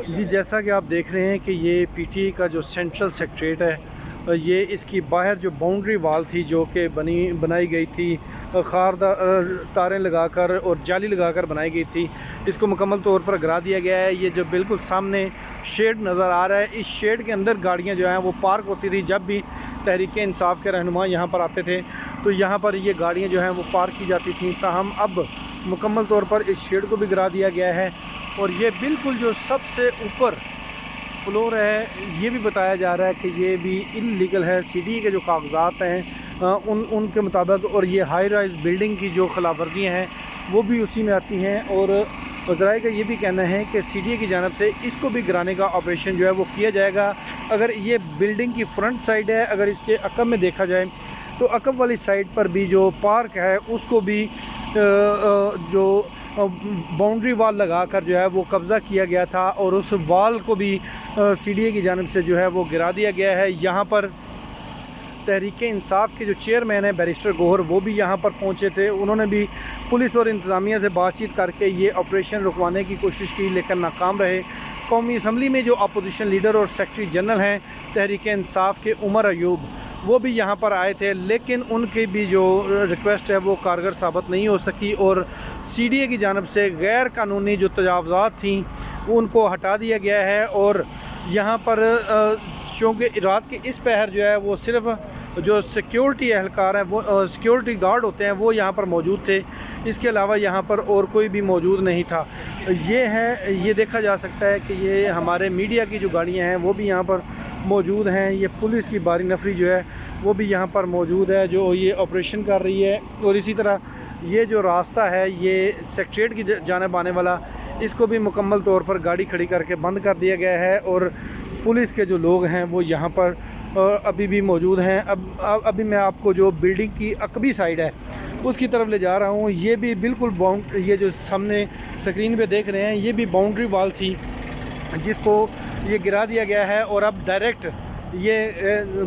जी, जैसा कि आप देख रहे हैं कि ये पीटीए का जो सेंट्रल सेक्रेटेरिएट है, ये इसकी बाहर जो बाउंड्री वाल थी जो कि बनाई गई थी खारदार तारें लगाकर और जाली लगाकर बनाई गई थी, इसको मुकम्मल तौर पर गिरा दिया गया है। ये जो बिल्कुल सामने शेड नज़र आ रहा है, इस शेड के अंदर गाड़ियाँ जो हैं वो पार्क होती थी। जब भी तहरीक इंसाफ के रहनुमा यहाँ पर आते थे तो यहाँ पर ये गाड़ियाँ जो हैं वो पार्क की जाती थी। ताहम अब मुकम्मल तौर पर इस शेड को भी गिरा दिया गया है और ये बिल्कुल जो सबसे ऊपर फ्लोर है, ये भी बताया जा रहा है कि ये भी इल्लीगल है। सीडी के जो कागजात हैं उनके मुताबिक, और ये हाई राइज बिल्डिंग की जो खिलाफ वर्जियाँ हैं वो भी उसी में आती हैं। और वज़राए का ये भी कहना है कि सीडी की जानब से इसको भी गिराने का ऑपरेशन जो है वो किया जाएगा। अगर ये बिल्डिंग की फ्रंट साइड है, अगर इसके अकब में देखा जाए तो अकब वाली साइड पर भी जो पार्क है उसको भी जो बाउंड्री वाल लगाकर जो है वो कब्ज़ा किया गया था और उस वाल को भी सीडीए की जानिब से जो है वो गिरा दिया गया है। यहाँ पर तहरीक इंसाफ के जो चेयरमैन है बैरिस्टर गोहर, वो भी यहाँ पर पहुँचे थे। उन्होंने भी पुलिस और इंतज़ामिया से बातचीत करके ये ऑपरेशन रुकवाने की कोशिश की, लेकिन नाकाम रहे। कौमी असम्बली में जो अपोजिशन लीडर और सेक्रेटरी जनरल हैं तहरीक इंसाफ के उमर अयूब, वो भी यहाँ पर आए थे, लेकिन उनकी भी जो रिक्वेस्ट है वो कारगर साबित नहीं हो सकी और सीडीए की जानब से गैर कानूनी जो तजावज़ात थी उनको हटा दिया गया है। और यहाँ पर चूँकि रात के इस पहर जो है वो सिर्फ जो सिक्योरिटी एहलकार हैं वो सिक्योरिटी गार्ड होते हैं वो यहाँ पर मौजूद थे, इसके अलावा यहाँ पर और कोई भी मौजूद नहीं था। ये देखा जा सकता है कि ये हमारे मीडिया की जो गाड़ियाँ हैं वो भी यहाँ पर मौजूद हैं। ये पुलिस की बारी नफरी जो है वो भी यहाँ पर मौजूद है जो ये ऑपरेशन कर रही है। और इसी तरह ये जो रास्ता है ये सेक्रेटेरिएट की जानिब आने वाला, इसको भी मुकम्मल तौर पर गाड़ी खड़ी करके बंद कर दिया गया है और पुलिस के जो लोग हैं वो यहाँ पर अभी भी मौजूद हैं। अभी मैं आपको जो बिल्डिंग की अकबी साइड है उसकी तरफ ले जा रहा हूँ। ये भी बिल्कुल ये जो सामने स्क्रीन पे देख रहे हैं ये भी बाउंड्री वाल थी जिसको ये गिरा दिया गया है और अब डायरेक्ट ये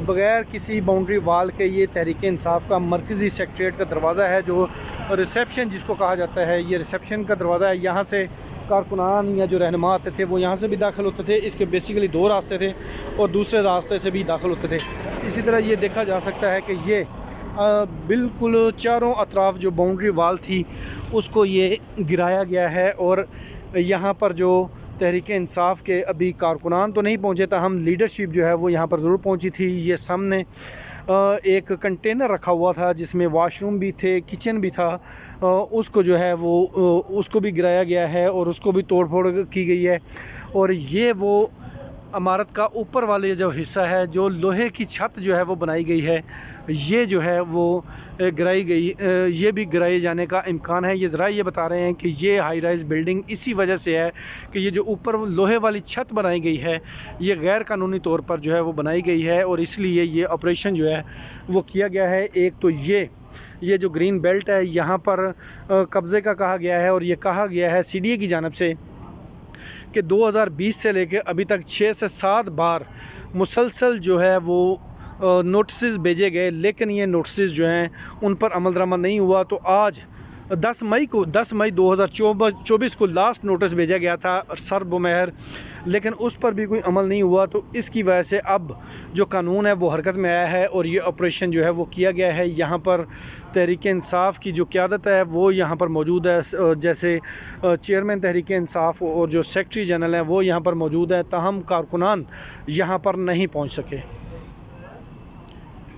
बग़ैर किसी बाउंड्री वाल के ये तहरीक इंसाफ का मरकज़ी सेक्रेटेरिएट का दरवाज़ा है, जो रिसेप्शन जिसको कहा जाता है, ये रिसेप्शन का दरवाज़ा है। यहाँ से कारकुनान या जो रहनुमा आते थे वो यहाँ से भी दाखिल होते थे। इसके बेसिकली दो रास्ते थे और दूसरे रास्ते से भी दाखिल होते थे। इसी तरह ये देखा जा सकता है कि ये बिल्कुल चारों अतराफ जो बाउंड्री वाल थी उसको ये गिराया गया है। और यहाँ पर जो तहरीक इंसाफ के अभी कारकुनान तो नहीं पहुँचे था, हम लीडरशिप जो है वो यहाँ पर ज़रूर पहुँची थी। ये सामने एक कंटेनर रखा हुआ था जिसमें वाशरूम भी थे, किचन भी था, उसको जो है वो उसको भी गिराया गया है और उसको भी तोड़ फोड़ की गई है। और ये वो इमारत का ऊपर वाले जो हिस्सा है, जो लोहे की छत जो है वो बनाई गई है, ये जो है वो गिराई गई, ये भी गिराए जाने का इम्कान है। ये ज़रा ये बता रहे हैं कि ये हाई राइज़ बिल्डिंग इसी वजह से है कि ये जो ऊपर लोहे वाली छत बनाई गई है ये गैर कानूनी तौर पर जो है वो बनाई गई है और इसलिए ये ऑपरेशन जो है वो किया गया है। एक तो ये जो ग्रीन बेल्ट है यहाँ पर कब्ज़े का कहा गया है और ये कहा गया है सीडीए की जानब से कि 2020 से लेकर अभी तक 6 से 7 बार मुसलसल जो है वो नोटिस भेजे गए, लेकिन ये नोटिस जो हैं उन पर अमल दरामद नहीं हुआ। तो आज 10 मई 2024 को लास्ट नोटिस भेजा गया था सर्ब-ओ-महर, लेकिन उस पर भी कोई अमल नहीं हुआ। तो इसकी वजह से अब जो कानून है वो हरकत में आया है और ये ऑपरेशन जो है वो किया गया है। यहाँ पर तहरीक इंसाफ की जो क़यादत है वो यहाँ पर मौजूद है, जैसे चेयरमैन तहरीक इंसाफ और जो सेक्रेटरी जनरल हैं वो यहाँ पर मौजूद है, ताहम कारकुनान यहाँ पर नहीं पहुँच सके।